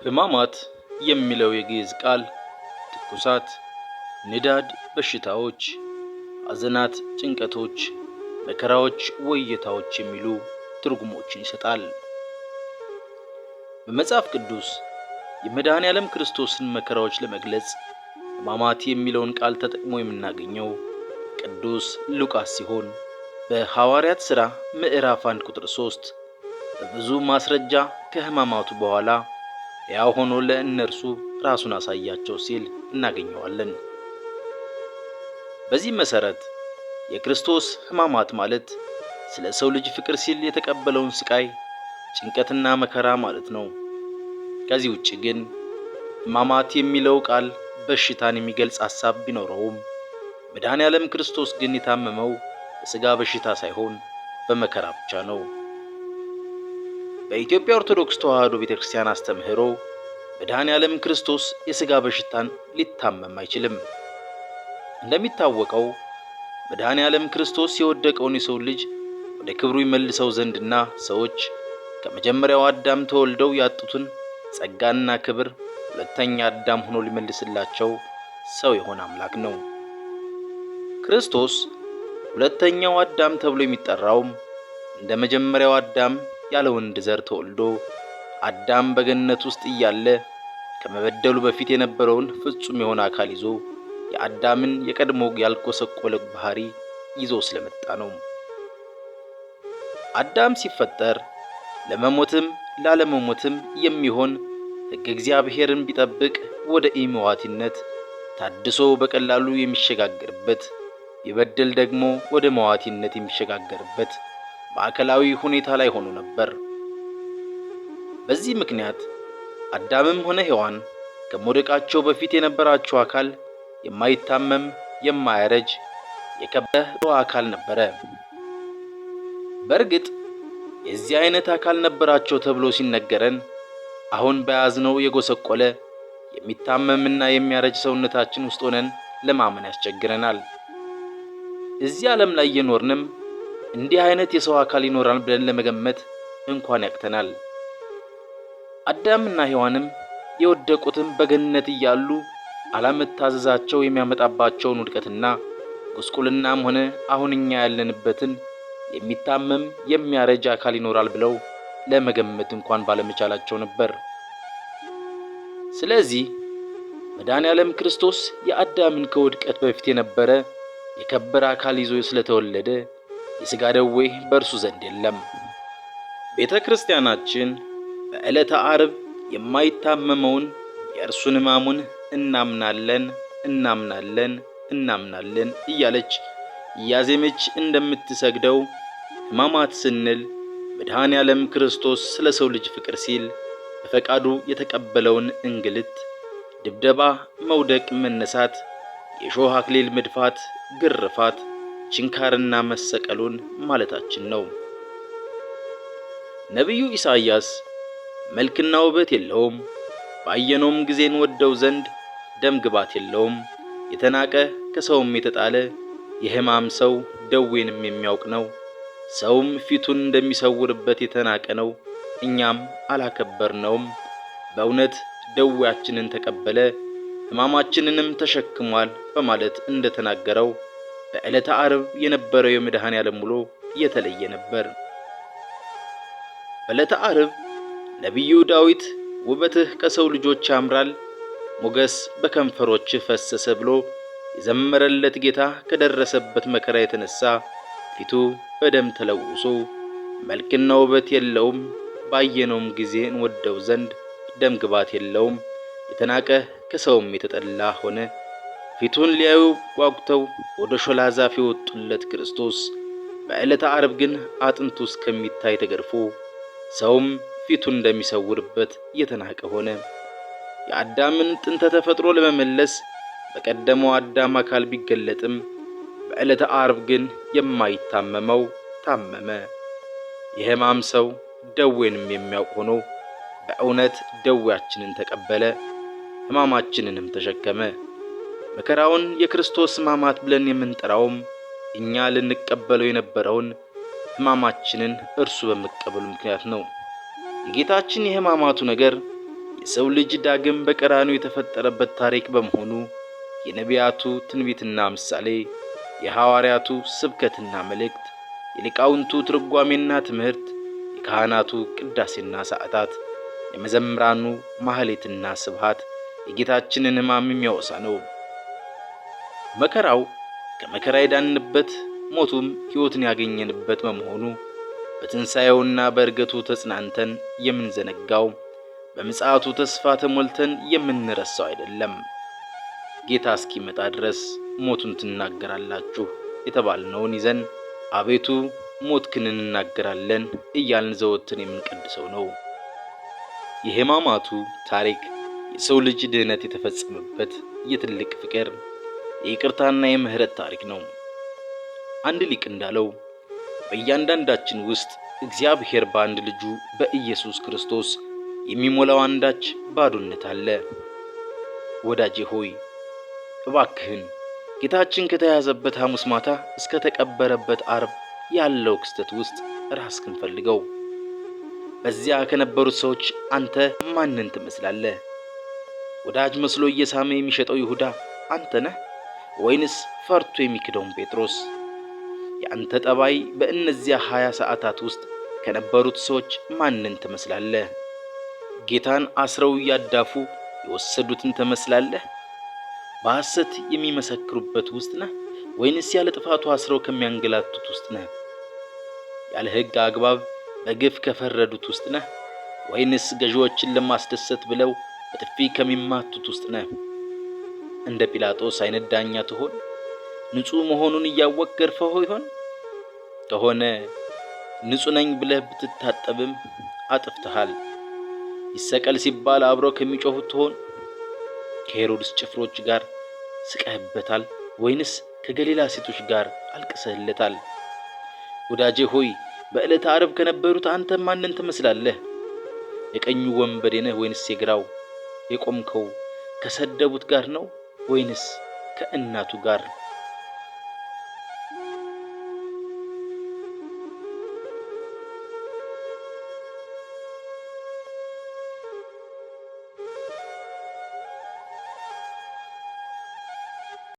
ሕማማት የሚለው የግዕዝ ቃል ትኩሳት፣ ንዳድ፣ በሽታዎች፣ ሐዘናት፣ ጭንቀቶች፣ መከራዎች፣ ወየታዎች የሚሉ ትርጉሞችን ይሰጣል። በመጽሐፍ ቅዱስ የመድኃኔዓለም ክርስቶስን መከራዎች ለመግለጽ ሕማማት የሚለውን ቃል ተጠቅሞ የምናገኘው ቅዱስ ሉቃስ ሲሆን በሐዋርያት ሥራ ምዕራፍ 1 ቁጥር 3 በብዙ ማስረጃ ከሕማማቱ በኋላ ሕያው ሆኖ ለእነርሱ ራሱን አሳያቸው ሲል እናገኘዋለን። በዚህ መሠረት የክርስቶስ ሕማማት ማለት ስለ ሰው ልጅ ፍቅር ሲል የተቀበለውን ስቃይ፣ ጭንቀትና መከራ ማለት ነው። ከዚህ ውጭ ግን ሕማማት የሚለው ቃል በሽታን የሚገልጽ ሐሳብ ቢኖረውም መድኃኔዓለም ክርስቶስ ግን የታመመው በሥጋ በሽታ ሳይሆን በመከራ ብቻ ነው። በኢትዮጵያ ኦርቶዶክስ ተዋሕዶ ቤተክርስቲያን አስተምህሮ መድኃኔዓለም ክርስቶስ የሥጋ በሽታን ሊታመም አይችልም። እንደሚታወቀው መድኃኔዓለም ክርስቶስ የወደቀውን የሰው ልጅ ወደ ክብሩ ይመልሰው ዘንድና ሰዎች ከመጀመሪያው አዳም ተወልደው ያጡትን ጸጋና ክብር ሁለተኛ አዳም ሆኖ ሊመልስላቸው ሰው የሆነ አምላክ ነው። ክርስቶስ ሁለተኛው አዳም ተብሎ የሚጠራውም እንደ መጀመሪያው አዳም ያለ ወንድ ዘር ተወልዶ አዳም በገነት ውስጥ እያለ ከመበደሉ በፊት የነበረውን ፍጹም የሆነ አካል ይዞ የአዳምን የቀድሞ ያልጎሰቆለ ባህሪ ይዞ ስለመጣ ነው። አዳም ሲፈጠር ለመሞትም ላለመሞትም የሚሆን ሕግ እግዚአብሔርን ቢጠብቅ ወደ ኢመዋቲነት ታድሶ በቀላሉ የሚሸጋገርበት፣ ቢበደል ደግሞ ወደ መዋቲነት የሚሸጋገርበት ማዕከላዊ ሁኔታ ላይ ሆኖ ነበር። በዚህ ምክንያት አዳምም ሆነ ሔዋን ከመውደቃቸው በፊት የነበራቸው አካል የማይታመም የማያረጅ የከበረ አካል ነበረ። በእርግጥ የዚህ አይነት አካል ነበራቸው ተብሎ ሲነገረን አሁን በያዝነው የጎሰቆለ የሚታመምና የሚያረጅ ሰውነታችን ውስጥ ሆነን ለማመን ያስቸግረናል። እዚህ ዓለም ላይ የኖርንም እንዲህ አይነት የሰው አካል ይኖራል ብለን ለመገመት እንኳን ያቅተናል። አዳምና ሔዋንም የወደቁትም በገነት እያሉ አለመታዘዛቸው የሚያመጣባቸውን ውድቀትና ጉስቁልናም ሆነ አሁን እኛ ያለንበትን የሚታመም የሚያረጅ አካል ይኖራል ብለው ለመገመት እንኳን ባለመቻላቸው ነበር። ስለዚህ መድኃኔዓለም ክርስቶስ የአዳምን ከውድቀት በፊት የነበረ የከበረ አካል ይዞ ስለተወለደ የሥጋ ደዌ በእርሱ ዘንድ የለም። ቤተ ክርስቲያናችን በዕለተ ዓርብ የማይታመመውን የእርሱን ሕማሙን እናምናለን እያለች እያዜመች እንደምትሰግደው ሕማማት ስንል መድኃኔዓለም ክርስቶስ ስለ ሰው ልጅ ፍቅር ሲል በፈቃዱ የተቀበለውን እንግልት፣ ድብደባ፣ መውደቅ፣ መነሳት፣ የሾህ አክሊል መድፋት፣ ግርፋት፣ ችንካርና መሰቀሉን ማለታችን ነው። ነቢዩ ኢሳይያስ መልክና ውበት የለውም፣ ባየነውም ጊዜ እንወደው ዘንድ ደም ግባት የለውም፣ የተናቀ ከሰውም የተጣለ የሕማም ሰው ደዌንም የሚያውቅ ነው፣ ሰውም ፊቱን እንደሚሰውርበት የተናቀ ነው፣ እኛም አላከበርነውም፣ በእውነት ደዌያችንን ተቀበለ ሕማማችንንም ተሸክሟል በማለት እንደተናገረው በዕለተ ዓርብ የነበረው የመድኃኔዓለም ውሎ የተለየ ነበር። በዕለተ ዓርብ ነቢዩ ዳዊት ውበትህ ከሰው ልጆች ያምራል፣ ሞገስ በከንፈሮችህ ፈሰሰ ብሎ የዘመረለት ጌታ ከደረሰበት መከራ የተነሳ ፊቱ በደም ተለውሶ መልክና ውበት የለውም፣ ባየነውም ጊዜ እንወደው ዘንድ ደም ግባት የለውም፣ የተናቀ ከሰውም የተጠላ ሆነ፣ ፊቱን ሊያዩ ጓጉተው ወደ ሾላ ዛፍ የወጡለት ክርስቶስ በዕለተ ዓርብ ግን አጥንቱ እስከሚታይ ተገርፎ ሰውም ፊቱን እንደሚሰውርበት የተናቀ ሆነ። የአዳምን ጥንተ ተፈጥሮ ለመመለስ በቀደመው አዳም አካል ቢገለጥም በዕለተ ዓርብ ግን የማይታመመው ታመመ። የሕማም ሰው ደዌንም የሚያውቅ ሆኖ በእውነት ደዌያችንን ተቀበለ፣ ሕማማችንንም ተሸከመ። መከራውን የክርስቶስ ሕማማት ብለን የምንጠራውም እኛ ልንቀበለው የነበረውን ሕማማችንን እርሱ በመቀበሉ ምክንያት ነው። የጌታችን የሕማማቱ ነገር የሰው ልጅ ዳግም በቀራንዮ የተፈጠረበት ታሪክ በመሆኑ የነቢያቱ ትንቢትና ምሳሌ፣ የሐዋርያቱ ስብከትና መልእክት፣ የሊቃውንቱ ትርጓሜና ትምህርት፣ የካህናቱ ቅዳሴና ሰዓታት፣ የመዘምራኑ ማህሌትና ስብሃት የጌታችንን ሕማም የሚያወሳ ነው። መከራው ከመከራ የዳንበት፣ ሞቱም ሕይወትን ያገኘንበት በመሆኑ በትንሣኤውና በእርገቱ ተጽናንተን የምንዘነጋው፣ በምጽአቱ ተስፋ ተሞልተን የምንረሳው አይደለም። ጌታ እስኪመጣ ድረስ ሞቱን ትናገራላችሁ የተባልነውን ይዘን አቤቱ ሞትክን እንናገራለን እያልን ዘወትር የምንቀድሰው ነው። የሕማማቱ ታሪክ የሰው ልጅ ድህነት የተፈጸመበት የትልቅ ፍቅር፣ የይቅርታና የምህረት ታሪክ ነው። አንድ ሊቅ እንዳለው በእያንዳንዳችን ውስጥ እግዚአብሔር በአንድ ልጁ በኢየሱስ ክርስቶስ የሚሞላው አንዳች ባዶነት አለ። ወዳጄ ሆይ እባክህን ጌታችን ከተያዘበት ሐሙስ ማታ እስከ ተቀበረበት ዓርብ ያለው ክስተት ውስጥ ራስህን ፈልገው። በዚያ ከነበሩት ሰዎች አንተ ማንን ትመስላለህ? ወዳጅ መስሎ እየሳመ የሚሸጠው ይሁዳ አንተ ነህ ወይንስ ፈርቶ የሚክደውን ጴጥሮስ? የአንተ ጠባይ በእነዚያ 20 ሰዓታት ውስጥ ከነበሩት ሰዎች ማንን ትመስላለህ? ጌታን አስረው እያዳፉ የወሰዱትን ትመስላለህ? በሐሰት የሚመሰክሩበት ውስጥ ነህ ወይንስ ያለ ጥፋቱ አስረው ከሚያንገላቱት ውስጥ ነህ? ያለ ሕግ አግባብ በግፍ ከፈረዱት ውስጥ ነህ ወይንስ ገዢዎችን ለማስደሰት ብለው በጥፊ ከሚማቱት ውስጥ ነህ? እንደ ጲላጦስ አይነት ዳኛ ትሆን? ንጹሕ መሆኑን እያወቅ ገርፈው ይሆን? ከሆነ ንጹሕ ነኝ ብለህ ብትታጠብም አጥፍተሃል። ይሰቀል ሲባል አብረው ከሚጮሁት ትሆን? ከሄሮድስ ጭፍሮች ጋር ስቀህበታል ወይንስ ከገሊላ ሴቶች ጋር አልቅሰህለታል? ወዳጄ ሆይ በዕለተ ዓርብ ከነበሩት አንተ ማንን ትመስላለህ? የቀኙ ወንበዴ ነህ ወይንስ የግራው? የቆምከው ከሰደቡት ጋር ነው ወይንስ ከእናቱ ጋር?